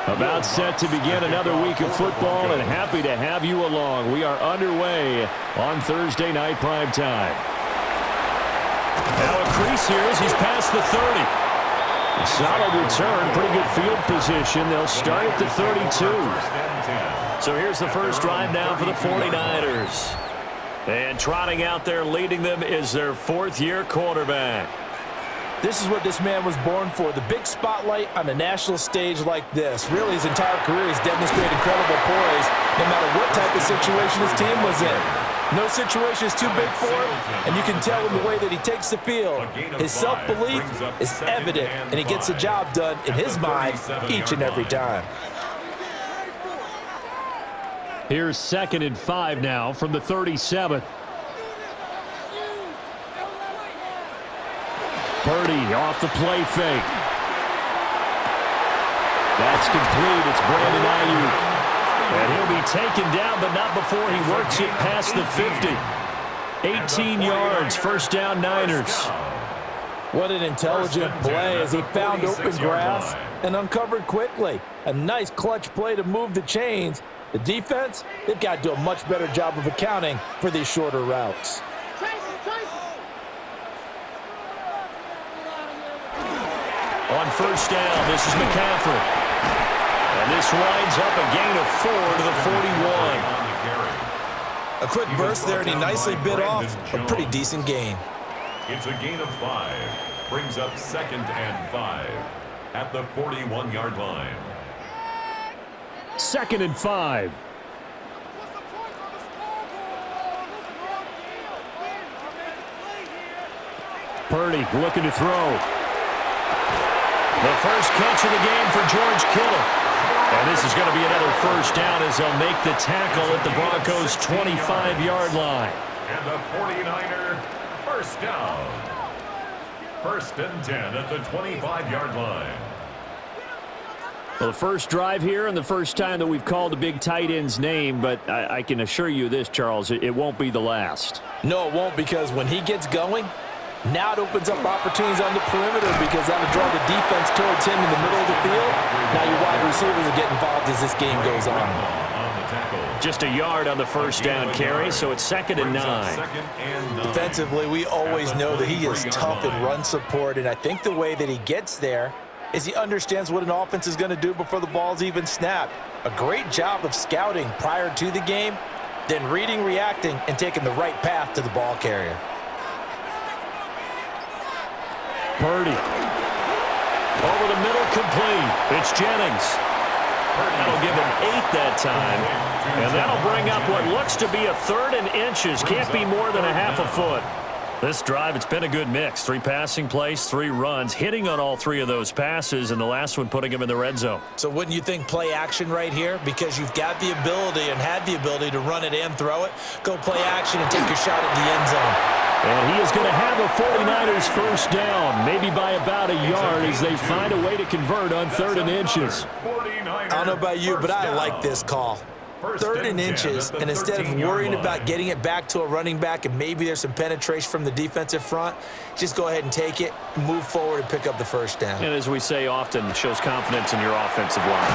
About set to begin another week of football, and happy to have you along. We are underway on Thursday night primetime. Now a crease here as he's past the 30. Solid return, pretty good field position. They'll start at the 32. So here's the first drive now for the 49ers. And trotting out there leading them is their fourth-year quarterback. This is what this man was born for, the big spotlight on a national stage like this. Really, his entire career, he's demonstrated incredible poise, no matter what type of situation his team was in. No situation is too big for him, and you can tell in the way that he takes the field. His self-belief is evident, and he gets the job done in his mind each and every time. Here's 2nd and 5 now from the 37. Purdy off the play fake. That's complete. It's Brandon Ayuk. And he'll be taken down, but not before he works it past the 50. 18 yards, first down Niners. What an intelligent play as he found open grass and uncovered quickly. A nice clutch play to move the chains. The defense, they've got to do a much better job of accounting for these shorter routes. On first down, this is McCaffrey. And this winds up a gain of 4 to the 41. A quick burst there, and he nicely bit off a pretty decent gain. It's a gain of 5. Brings up 2nd and 5 at the 41-yard line. 2nd and 5. Purdy looking to throw. The first catch of the game for George Kittle. And this is going to be another first down as they'll make the tackle at the Broncos' 25-yard line. And the 49er first down. 1st and 10 at the 25-yard line. Well, the first drive here and the first time that we've called a big tight end's name, but I can assure you this, Charles, it won't be the last. No, it won't, because when he gets going, now it opens up opportunities on the perimeter because that'll draw the defense towards him in the middle of the field. Now your wide receivers will get involved as this game goes on. Just a yard on the first down carry, so it's 2nd and 9. Defensively, we always know that he is tough in run support, and I think the way that he gets there is he understands what an offense is going to do before the ball's even snapped. A great job of scouting prior to the game, then reading, reacting, and taking the right path to the ball carrier. Purdy. Over the middle, complete. It's Jennings. That'll give him 8 that time. And that'll bring up what looks to be a 3rd and inches. Can't be more than a half a foot. This drive, it's been a good mix. 3 passing plays, 3 runs, hitting on all 3 of those passes, and the last one putting him in the red zone. So wouldn't you think play action right here? Because you've got the ability and had the ability to run it and throw it. Go play action and take your shot at the end zone. And he is going to have a 49ers first down, maybe by about a yard as they find a way to convert on 3rd and inches. I don't know about you, but I like this call. 3rd and inches, and instead of worrying about getting it back to a running back and maybe there's some penetration from the defensive front, just go ahead and take it, move forward, and pick up the first down. And as we say often, it shows confidence in your offensive line.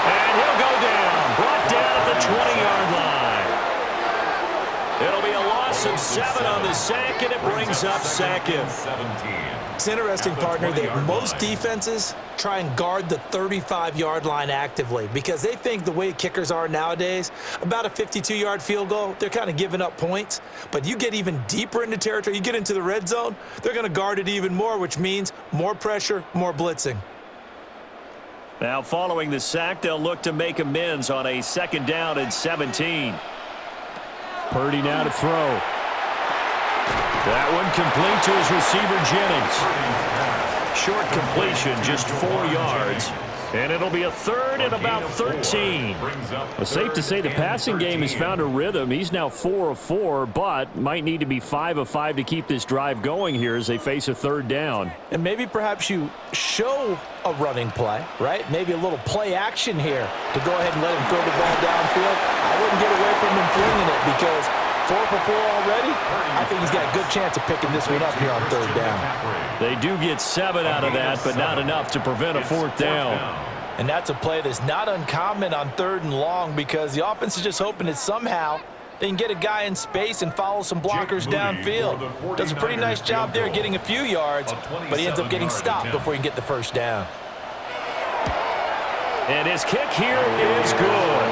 And he'll go down, brought down at the 20-yard line. It'll be a loss of 7 on the sack, and it brings up 2nd. It's interesting, partner, that most defenses try and guard the 35-yard line actively because they think the way kickers are nowadays, about a 52-yard field goal, they're kind of giving up points. But you get even deeper into territory, you get into the red zone, they're going to guard it even more, which means more pressure, more blitzing. Now, following the sack, they'll look to make amends on a 2nd down and 17. Purdy now to throw. That one complete to his receiver, Jennings. Short completion, just 4 yards. And it'll be a 3rd and about 13. It's safe to say the passing game has found a rhythm. He's now 4 of 4, but might need to be 5 of 5 to keep this drive going here as they face a 3rd down. And maybe perhaps you show a running play, right? Maybe a little play action here to go ahead and let him throw the ball downfield. I wouldn't get away from him flinging it because 4 for 4 already. I think he's got a good chance of picking this one up here on 3rd down. They do get 7 out of that, but not enough to prevent a 4th down. And that's a play that's not uncommon on 3rd and long because the offense is just hoping that somehow they can get a guy in space and follow some blockers downfield. Does a pretty nice job there getting a few yards, but he ends up getting stopped before he can get the first down. And his kick here is good.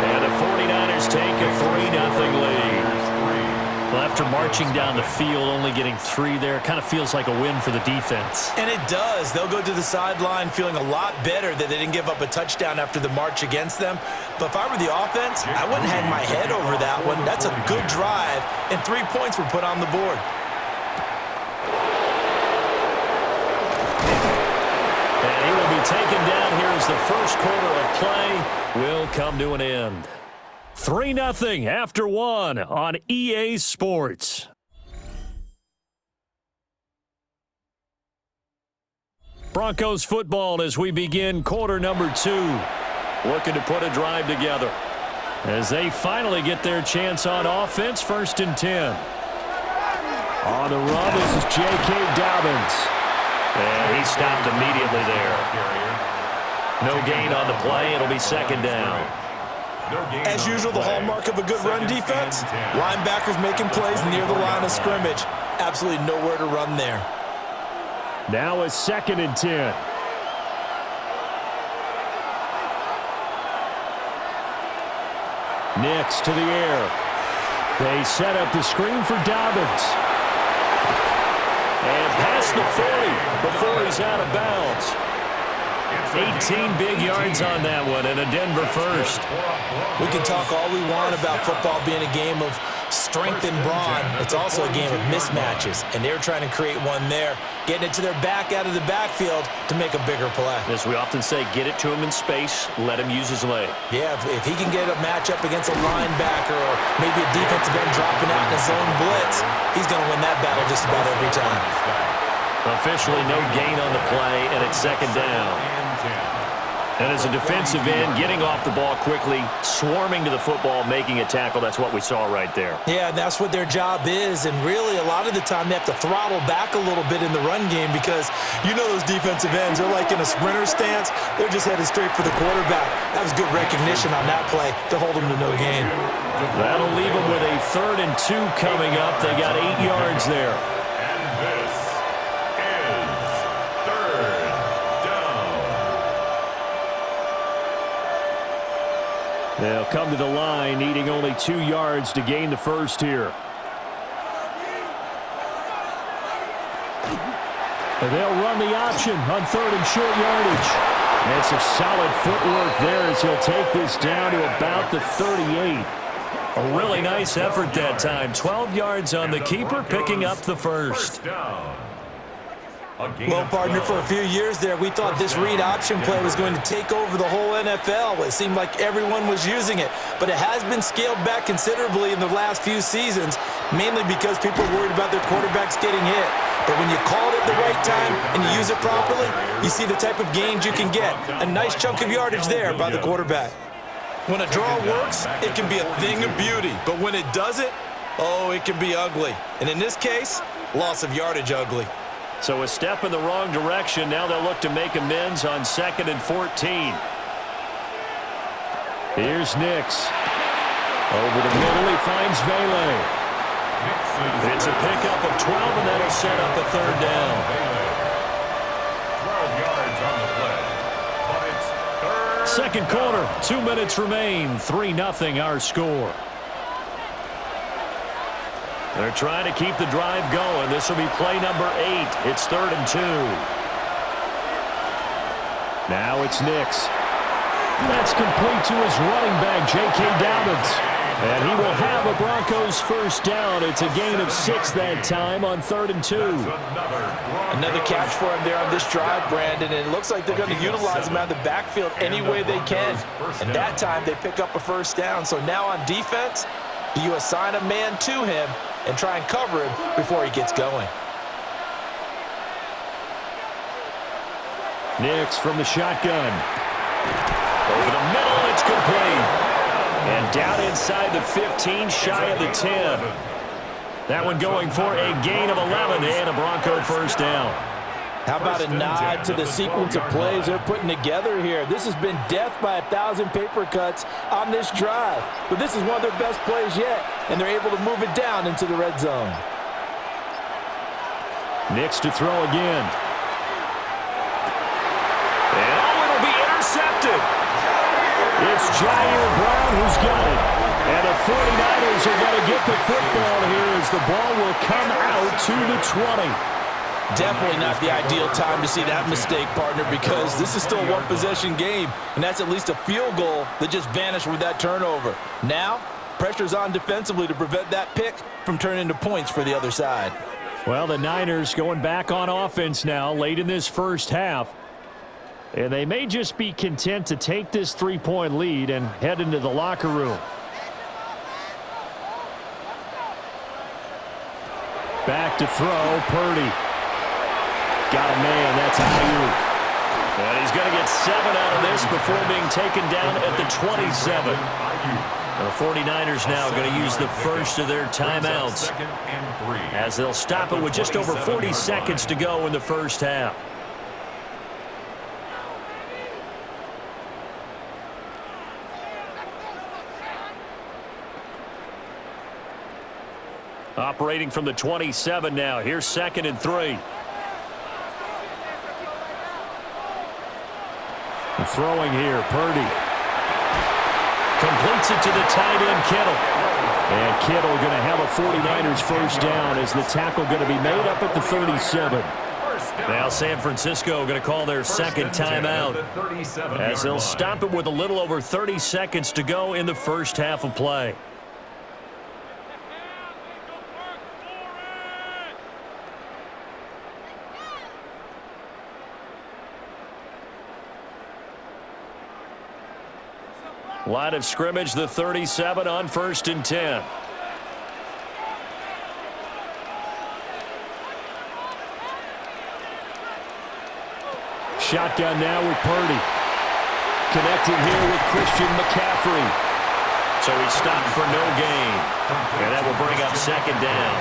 And the 49ers take a 3-0 lead. Well, after marching down the field, only getting 3 there, kind of feels like a win for the defense. And it does. They'll go to the sideline feeling a lot better that they didn't give up a touchdown after the march against them. But if I were the offense, I wouldn't hang my head over that one. That's a good drive, and 3 points were put on the board. And he will be taken down here as the first quarter of play will come to an end. 3-0 after 1 on EA Sports. Broncos football as we begin quarter number 2. Looking to put a drive together as they finally get their chance on offense. 1st and 10. On the run, this is J.K. Dobbins. And he stopped immediately there. No gain on the play. It'll be 2nd down. As usual, the hallmark of a good run defense, linebackers making plays near the line of scrimmage. Absolutely nowhere to run there. Now a 2nd and 10. Nix to the air. They set up the screen for Dobbins. And past the 40 before he's out of bounds. 18 big yards on that one and a Denver first. We can talk all we want about football being a game of strength and brawn. It's also a game of mismatches, and they're trying to create one there, getting it to their back out of the backfield to make a bigger play. As we often say, get it to him in space, let him use his leg. Yeah, if he can get a matchup against a linebacker or maybe a defensive end dropping out in a zone blitz, he's going to win that battle just about every time. Officially no gain on the play, and it's 2nd down. And as a defensive end, getting off the ball quickly, swarming to the football, making a tackle, that's what we saw right there. Yeah, that's what their job is, and really a lot of the time they have to throttle back a little bit in the run game because you know those defensive ends, they're like in a sprinter stance. They're just headed straight for the quarterback. That was good recognition on that play to hold them to no gain. That'll leave them with a 3rd and 2 coming up. They got 8 yards there. They'll come to the line, needing only 2 yards to gain the first here. And they'll run the option on 3rd and short yardage. And some solid footwork there as he'll take this down to about the 38. A really nice effort that time. 12 yards on the keeper, picking up the first. Well, partner, for a few years there, we thought this read option play was going to take over the whole NFL. It seemed like everyone was using it, but it has been scaled back considerably in the last few seasons, mainly because people are worried about their quarterbacks getting hit. But when you call it at the right time and you use it properly, you see the type of gains you can get. A nice chunk of yardage there by the quarterback. When a draw works, it can be a thing of beauty, but when it doesn't, oh, it can be ugly. And in this case, loss of yardage ugly. So a step in the wrong direction. Now they'll look to make amends on 2nd and 14. Here's Nix. Over the middle, he finds Vele. It's a pickup of 12, and that'll set up a 3rd down. 12 yards on the play, but it's 3rd 2nd quarter, 2 minutes remain. 3-0 our score. They're trying to keep the drive going. This will be play number 8. It's 3rd and 2. Now it's Nix. That's complete to his running back, J.K. Dobbins. And he will have a Broncos first down. It's a gain of 6 that time on 3rd and 2. Another catch for him there on this drive, Brandon. And it looks like they're going to utilize him out of the backfield any way they can. And that time they pick up a first down. So now on defense, do you assign a man to him and try and cover him before he gets going? Nix from the shotgun. Over the middle, it's complete. And down inside the 15, shy of the 10. That one going for a gain of 11 and a Bronco first down. How about a nod to the sequence of plays they're putting together here? This has been death by 1,000 paper cuts on this drive. But this is one of their best plays yet, and they're able to move it down into the red zone. Nix to throw again. And it'll be intercepted. It's Jair Brown who's got it. And the 49ers are going to get the football here as the ball will come out to the 20. Definitely not the ideal time to see that mistake, partner, because this is still a one-possession game, and that's at least a field goal that just vanished with that turnover. Now, pressure's on defensively to prevent that pick from turning into points for the other side. Well, the Niners going back on offense now late in this first half. And they may just be content to take this 3-point lead and head into the locker room. Back to throw, Purdy. Got a man, that's Ayuk. And he's going to get 7 out of this before being taken down at the 27. The 49ers now going to use the first of their timeouts as they'll stop it with just over 40 seconds to go in the first half. Operating from the 27 now. Here's 2nd and 3. And throwing here, Purdy. Completes it to the tight end, Kittle. And Kittle going to have a 49ers first down as the tackle going to be made up at the 37. Now San Francisco going to call their second timeout as they'll stop it with a little over 30 seconds to go in the first half of play. Line of scrimmage, the 37 on 1st and 10. Shotgun now with Purdy. Connecting here with Christian McCaffrey. So he stopped for no gain. And that will bring up 2nd down.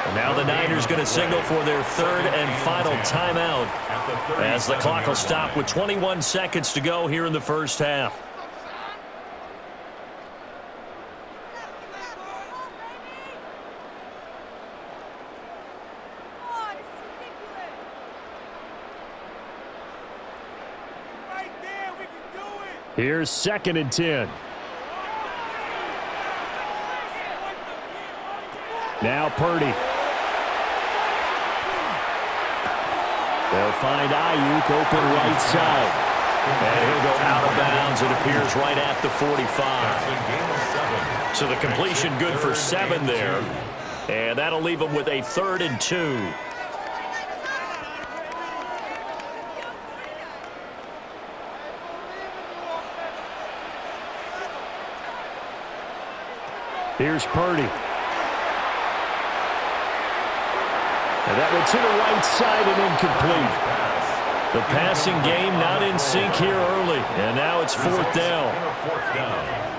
And now the Niners going to signal for their 3rd and final timeout as the clock will stop with 21 seconds to go here in the first half. Here's 2nd and 10. Now Purdy. They'll find Ayuk open right side. And he'll go out of bounds, it appears, right at the 45. So the completion good for 7 there. And that'll leave them with a 3rd and 2. Here's Purdy. And that one to the right side and incomplete. The passing game not in sync here early. And now it's 4th down.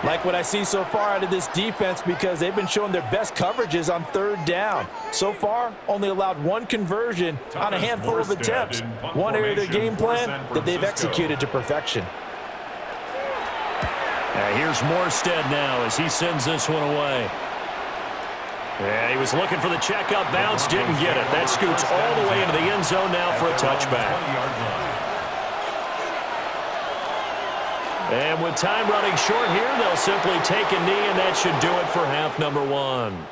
Like what I see so far out of this defense because they've been showing their best coverages on 3rd down. So far, only allowed 1 conversion on a handful of attempts. One area of their game plan that they've executed to perfection. Here's Morstead now as he sends this one away. Yeah, he was looking for the checkup bounce, didn't get it. That scoots all the way into the end zone now for a touchback. And with time running short here, they'll simply take a knee, and that should do it for half number 1.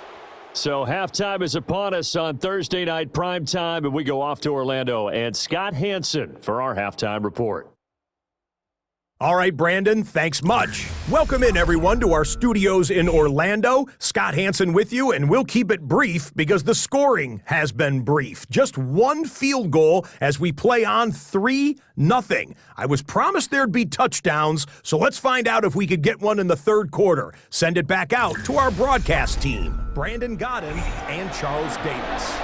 So halftime is upon us on Thursday night primetime, and we go off to Orlando. And Scott Hansen for our halftime report. All right, Brandon, thanks much. Welcome in, everyone, to our studios in Orlando. Scott Hansen with you, and we'll keep it brief because the scoring has been brief. Just 1 field goal as we play on 3-0. I was promised there'd be touchdowns, so let's find out if we could get one in the 3rd quarter. Send it back out to our broadcast team, Brandon Godden and Charles Davis.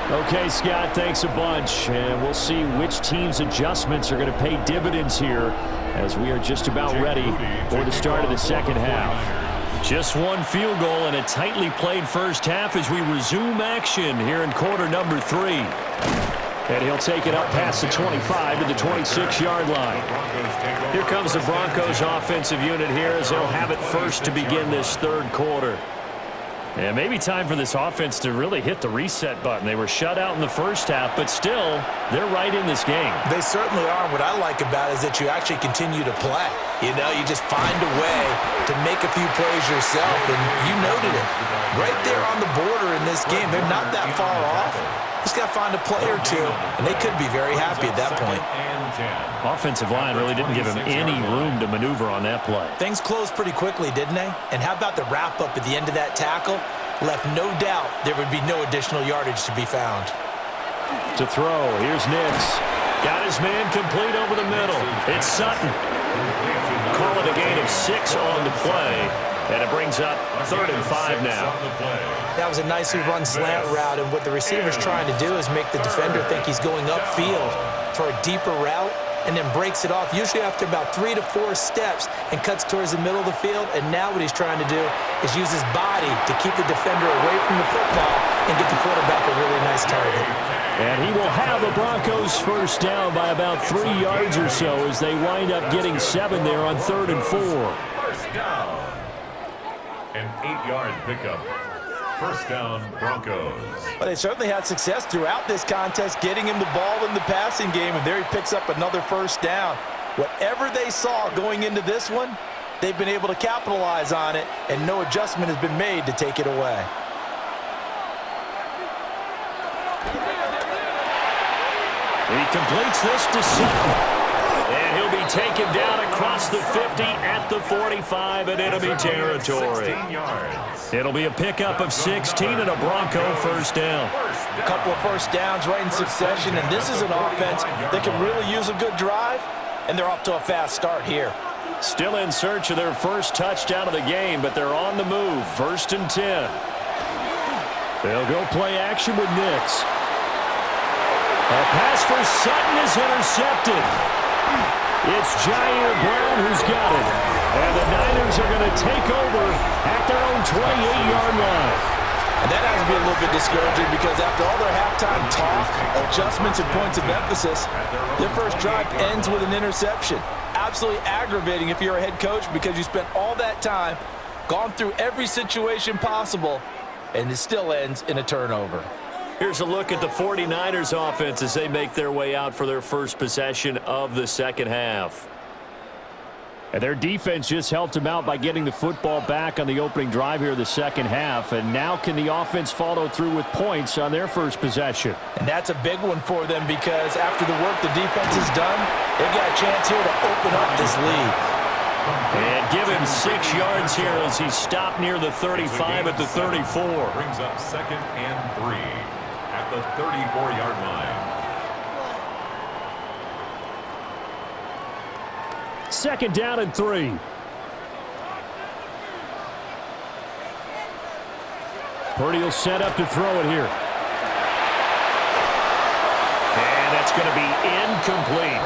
Okay, Scott, thanks a bunch. And we'll see which team's adjustments are going to pay dividends here as we are just about ready for the start of the second half. Just 1 field goal and a tightly played first half as we resume action here in quarter number 3. And he'll take it up past the 25 to the 26-yard line. Here comes the Broncos offensive unit here as they'll have it first to begin this third quarter. And maybe time for this offense to really hit the reset button. They were shut out in the first half, but still, they're right in this game. They certainly are. What I like about it is that you actually continue to play. You know, you just find a way to make a few plays yourself, and you noted it. Right there on the border in this game, they're not that far off. Just got to find a play or two, and they could be very happy at that point. Offensive line really didn't give him any room to maneuver on that play. Things closed pretty quickly, didn't they? And how about the wrap-up at the end of that tackle? Left no doubt there would be no additional yardage to be found. To throw, here's Nix. Got his man complete over the middle. It's Sutton. Call it a gain of 6 on the play. And it brings up 3rd and 5 now. That was a nicely run slant route, and what the receiver's trying to do is make the defender think he's going upfield for a deeper route, and then breaks it off, usually after about 3 to 4 steps, and cuts towards the middle of the field. And now what he's trying to do is use his body to keep the defender away from the football and get the quarterback a really nice target. And he will have the Broncos first down by about 3 yards or so as they wind up getting 7 there on 3rd and 4. First down. An 8-yard pickup. First down, Broncos. Well, they certainly had success throughout this contest, getting him the ball in the passing game, and there he picks up another first down. Whatever they saw going into this one, they've been able to capitalize on it, and no adjustment has been made to take it away. He completes this to Sutton. And he'll be taken down across the 50 at the 45 in enemy territory. It'll be a pickup of 16 and a Bronco first down. A couple of first downs right in succession, and this is an offense that can really use a good drive, and they're off to a fast start here. Still in search of their first touchdown of the game, but they're on the move. 1st and 10. They'll go play action with Nix. A pass for Sutton is intercepted. It's Jair Brown who's got it. And the Niners are going to take over at their own 28-yard line. And that has to be a little bit discouraging because after all their halftime talk, adjustments and points of emphasis, their first drive ends with an interception. Absolutely aggravating if you're a head coach because you spent all that time, gone through every situation possible, and it still ends in a turnover. Here's a look at the 49ers offense as they make their way out for their first possession of the second half. And their defense just helped them out by getting the football back on the opening drive here in the second half. And now can the offense follow through with points on their first possession? And that's a big one for them because after the work the defense has done, they've got a chance here to open up this lead. And give him 6 yards here as he stopped near the 35 at the 34. Brings up 2nd and 3. At the 34-yard line. 2nd down and 3. Purdy will set up to throw it here. And that's going to be incomplete.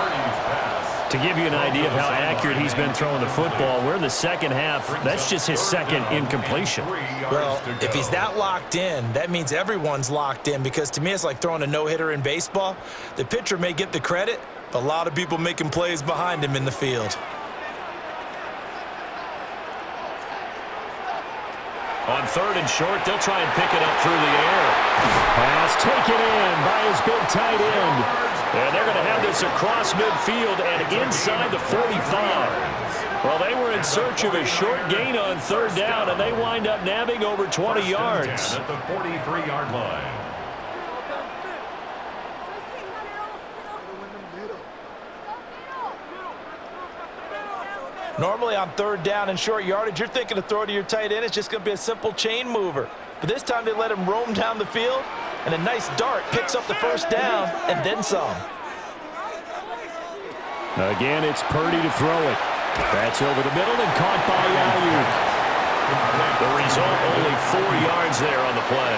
To give you an idea of how accurate he's been throwing the football, we're in the second half. That's just his second incompletion. Well, if he's that locked in, that means everyone's locked in because to me it's like throwing a no-hitter in baseball. The pitcher may get the credit, but a lot of people making plays behind him in the field. On 3rd and short, they'll try and pick it up through the air. Pass taken in by his big tight end. And they're going to have this across midfield and inside the 45. Well, they were in search of a short gain on 3rd down, and they wind up nabbing over 20 yards. At the 43-yard line. Normally on 3rd down and short yardage, you're thinking to throw to your tight end. It's just going to be a simple chain mover. But this time they let him roam down the field, and a nice dart picks up the first down and then some. Again, it's Purdy to throw it. That's over the middle and caught by Ayuk. The result, only 4 yards there on the play.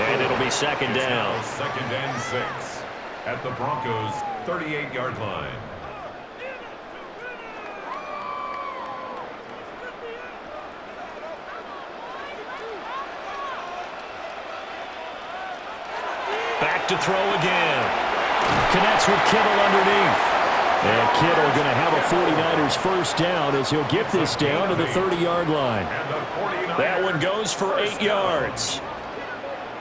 And it'll be 2nd down. 2nd and 6 at the Broncos' 38-yard line. Back to throw again. Connects with Kittle underneath. And Kittle going to have a 49ers first down as he'll get this down to the 30-yard line. That one goes for 8 yards.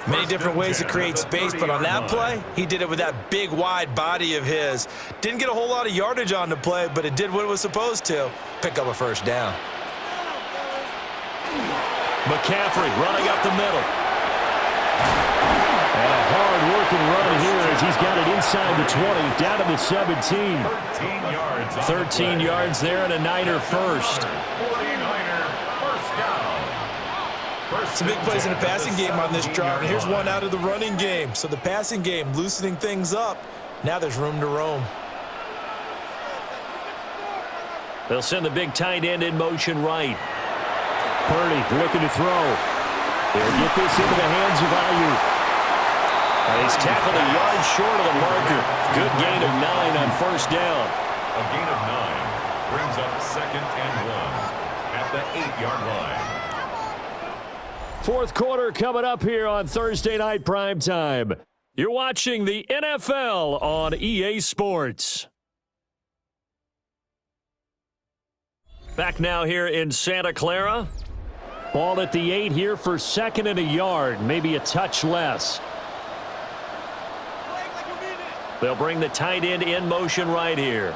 Many different ways to create space, but on that play, he did it with that big, wide body of his. Didn't get a whole lot of yardage on the play, but it did what it was supposed to. Pick up a first down. McCaffrey running up the middle. And a hard-working run here as he's got it inside the 20, down to the 17. 13 yards there and a Niner first. Some big plays in the passing game on this drive, and here's one out of the running game. So the passing game loosening things up. Now there's room to roam. They'll send the big tight end in motion right. Purdy looking to throw. They'll get this into the hands of Ayuk. He's tackled a yard short of the marker. Good gain of 9 on first down. A gain of 9 brings up 2nd and 1 at the 8-yard line. Fourth quarter coming up here on Thursday Night Primetime. You're watching the NFL on EA Sports. Back now here in Santa Clara. Ball at the 8 here for 2nd and a yard, maybe a touch less. They'll bring the tight end in motion right here.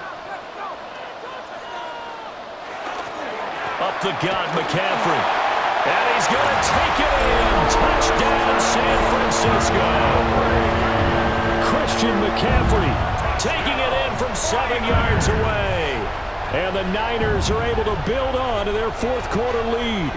Up the gut, McCaffrey. And he's going to take it in. Touchdown, San Francisco. Christian McCaffrey taking it in from 7 yards away. And the Niners are able to build on to their fourth quarter lead.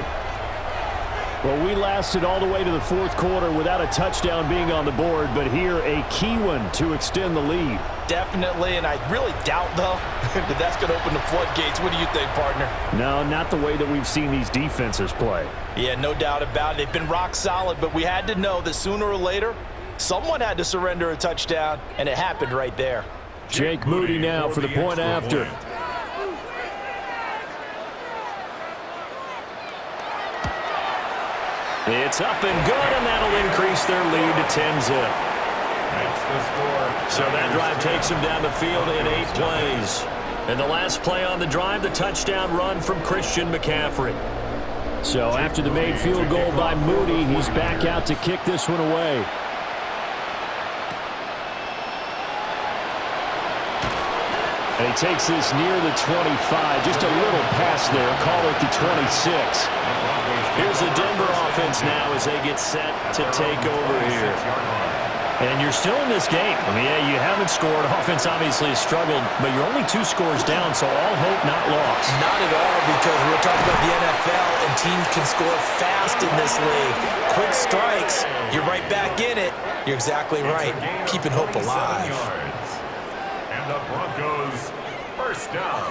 Well, we lasted all the way to the fourth quarter without a touchdown being on the board, but here a key one to extend the lead. Definitely, and I really doubt, though, that that's going to open the floodgates. What do you think, partner? No, not the way that we've seen these defenses play. Yeah, no doubt about it. They've been rock solid, but we had to know that sooner or later, someone had to surrender a touchdown, and it happened right there. Jake Moody now for the point after. It's up and good, and that'll increase their lead to 10-zip. So that drive takes them down the field in 8 plays. And the last play on the drive, the touchdown run from Christian McCaffrey. So after the made field goal by Moody, he's back out to kick this one away. And he takes this near the 25. Just a little pass there. Call it the 26. Here's the Denver offense now as they get set to take over here. And you're still in this game. I mean, yeah, you haven't scored. Offense obviously has struggled, but you're only 2 scores down, so all hope not lost. Not at all, because we're talking about the NFL, and teams can score fast in this league. Quick strikes, you're right back in it. You're exactly right. Keeping hope alive. And the Broncos first down.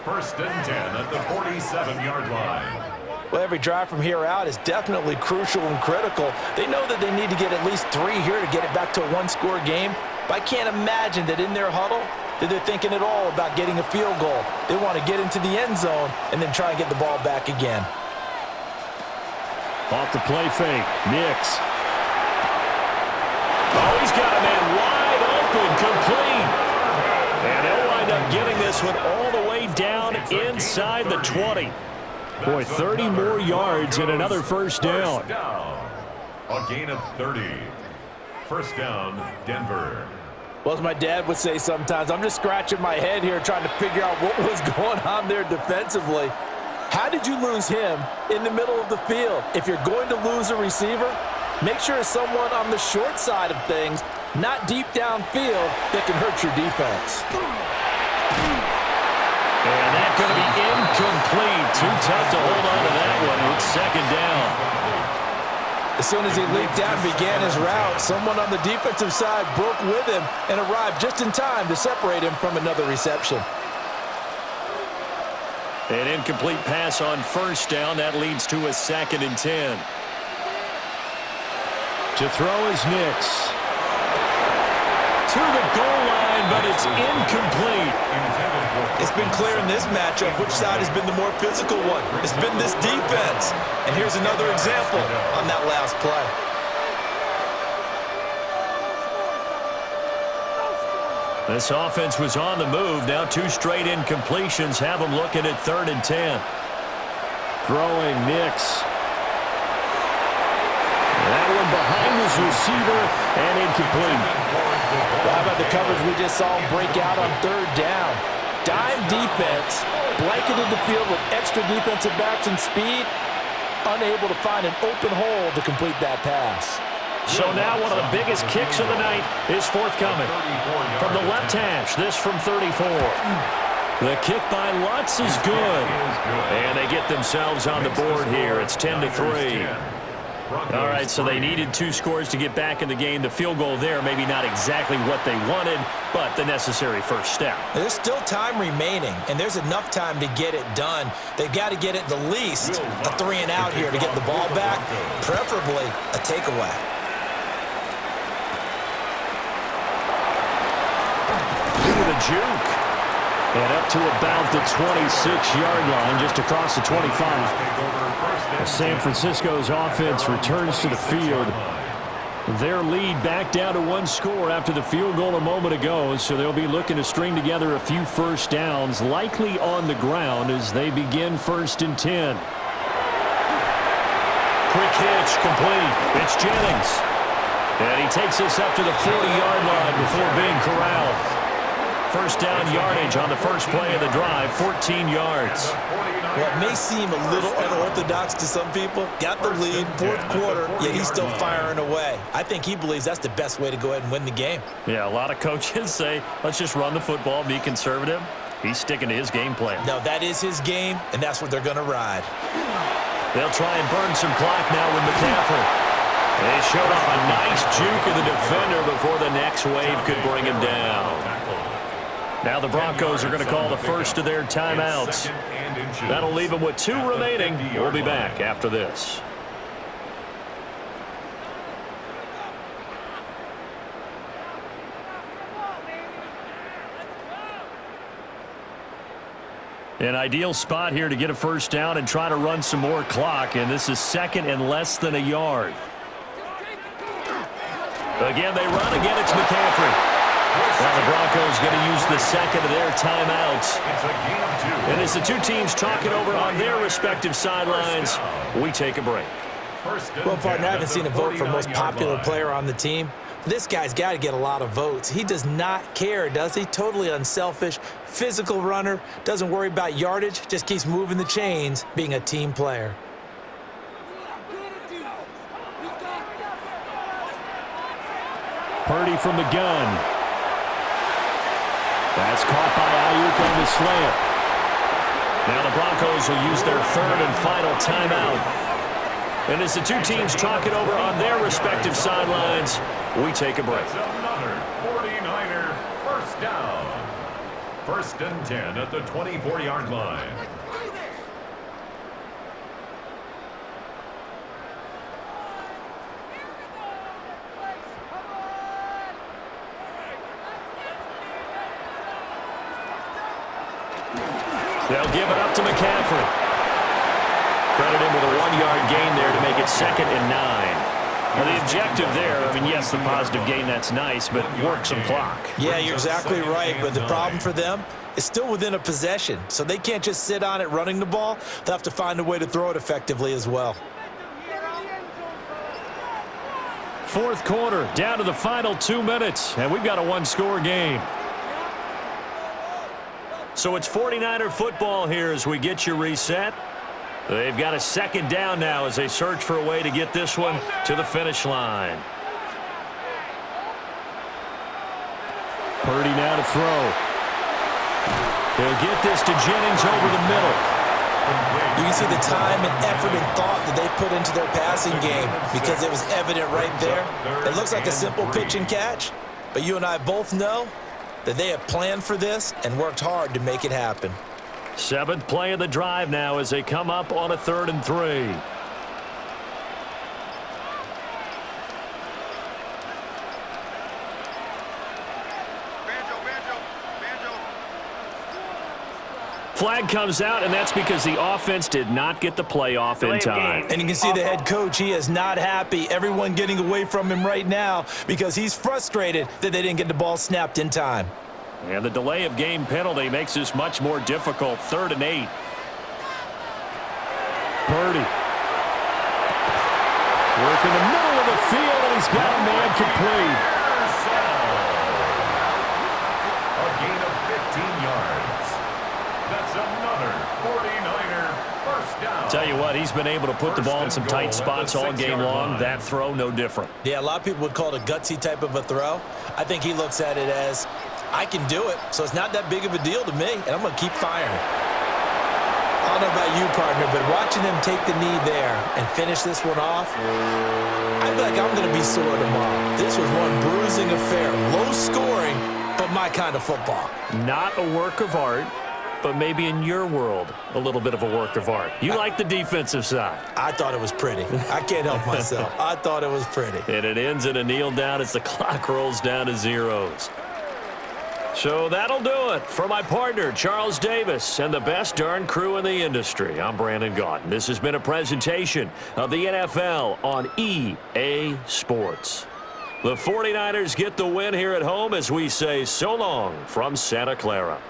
1st and 10 at the 47-yard line. Well, every drive from here out is definitely crucial and critical. They know that they need to get at least 3 here to get it back to a 1-score game. But I can't imagine that in their huddle that they're thinking at all about getting a field goal. They want to get into the end zone and then try and get the ball back again. Off the play fake, Nix. Oh, he's got a man wide open, complete. And they'll wind up getting this one all the way down inside the 20. Boy, 30 more yards and another first down. A gain of 30. First down, Denver. Well, as my dad would say sometimes, I'm just scratching my head here trying to figure out what was going on there defensively. How did you lose him in the middle of the field? If you're going to lose a receiver, make sure it's someone on the short side of things, not deep downfield, that can hurt your defense. And that's going to be incomplete. Too tough to hold on to that one. It's 2nd down. As soon as he leaped out and began his route, someone on the defensive side broke with him and arrived just in time to separate him from another reception. An incomplete pass on first down. That leads to a 2nd and 10. To throw is Nix. To the goal line, but it's incomplete. It's been clear in this matchup which side has been the more physical one. It's been this defense. And here's another example on that last play. This offense was on the move. Now 2 straight incompletions have them looking at 3rd and 10. Throwing Nix. That one behind his receiver and incomplete. Well, how about the coverage we just saw him break out on 3rd down? Dime defense, blanketed the field with extra defensive backs and speed, unable to find an open hole to complete that pass. So now one of the biggest kicks of the night is forthcoming. From the left hash, this from 34. The kick by Lutz is good. And they get themselves on the board here. It's 10-3. All right, so they needed 2 scores to get back in the game. The field goal there, maybe not exactly what they wanted, but the necessary first step. There's still time remaining, and there's enough time to get it done. They've got to get it the least a 3 and out here to get the ball back, preferably a takeaway. The juke. And up to about the 26-yard line, just across the 25. San Francisco's offense returns to the field. Their lead back down to 1 score after the field goal a moment ago, so they'll be looking to string together a few first downs, likely on the ground as they begin 1st and 10. Quick hitch, complete. It's Jennings. And he takes us up to the 40-yard line before being corralled. First down yardage on the first play of the drive, 14 yards. What may seem a little unorthodox to some people, got the lead, 4th quarter, yet he's still firing away. I think he believes that's the best way to go ahead and win the game. Yeah, a lot of coaches say, let's just run the football, be conservative. He's sticking to his game plan. No, that is his game, and that's what they're going to ride. They'll try and burn some clock now with McCaffrey. They showed off a nice juke of the defender before the next wave could bring him down. Now the Broncos are going to call the first of their timeouts. That'll leave them with 2 remaining. We'll be back after this. An ideal spot here to get a first down and try to run some more clock, and this is 2nd and less than a yard. Again, they run. Again, it's McCaffrey. Now the Broncos going to use the 2nd of their timeouts. And as the 2 teams talk it over on their respective sidelines, we take a break. Well, partner, I haven't seen a vote for most popular player on the team. This guy's got to get a lot of votes. He does not care, does he? Totally unselfish, physical runner, doesn't worry about yardage, just keeps moving the chains, being a team player. Purdy from the gun. That's caught by Ayuk on the slant. Now the Broncos will use their 3rd and final timeout. And as the 2 teams talk it over on their respective sidelines, we take a break. Another 49er first down. 1st and 10 at the 24-yard line. They'll give it up to McCaffrey. Credit him with a 1-yard gain there to make it 2nd and 9. Now the objective there, I mean, yes, the positive gain, that's nice, but work some clock. Yeah, you're exactly right, but the problem for them is still within a possession, so they can't just sit on it running the ball. They'll have to find a way to throw it effectively as well. 4th quarter, down to the final 2 minutes, and we've got a 1-score game. So it's 49er football here as we get you reset. They've got a 2nd down now as they search for a way to get this one to the finish line. Purdy now to throw. They'll get this to Jennings over the middle. You can see the time and effort and thought that they put into their passing game because it was evident right there. It looks like a simple pitch and catch, but you and I both know that they have planned for this and worked hard to make it happen. 7th play of the drive now as they come up on a 3rd and 3. Flag comes out, and that's because the offense did not get the play off in time. And you can see the head coach, he is not happy. Everyone getting away from him right now because he's frustrated that they didn't get the ball snapped in time. And the delay of game penalty makes this much more difficult. 3rd and 8. Purdy. Work in the middle of the field, and he's got a man complete. A gain of 15 yards. That's another 49er first down. Tell you what, he's been able to put the ball in some tight spots all game long. That throw, no different. Yeah, a lot of people would call it a gutsy type of a throw. I think he looks at it as, I can do it, so it's not that big of a deal to me, and I'm going to keep firing. I don't know about you, partner, but watching him take the knee there and finish this one off, I feel like I'm going to be sore tomorrow. This was one bruising affair. Low scoring, but my kind of football. Not a work of art, but maybe in your world, a little bit of a work of art. You like the defensive side. I thought it was pretty. I can't help myself. I thought it was pretty. And it ends in a kneel down as the clock rolls down to zeros. So that'll do it. For my partner, Charles Davis, and the best darn crew in the industry, I'm Brandon Gaudin. This has been a presentation of the NFL on EA Sports. The 49ers get the win here at home as we say so long from Santa Clara.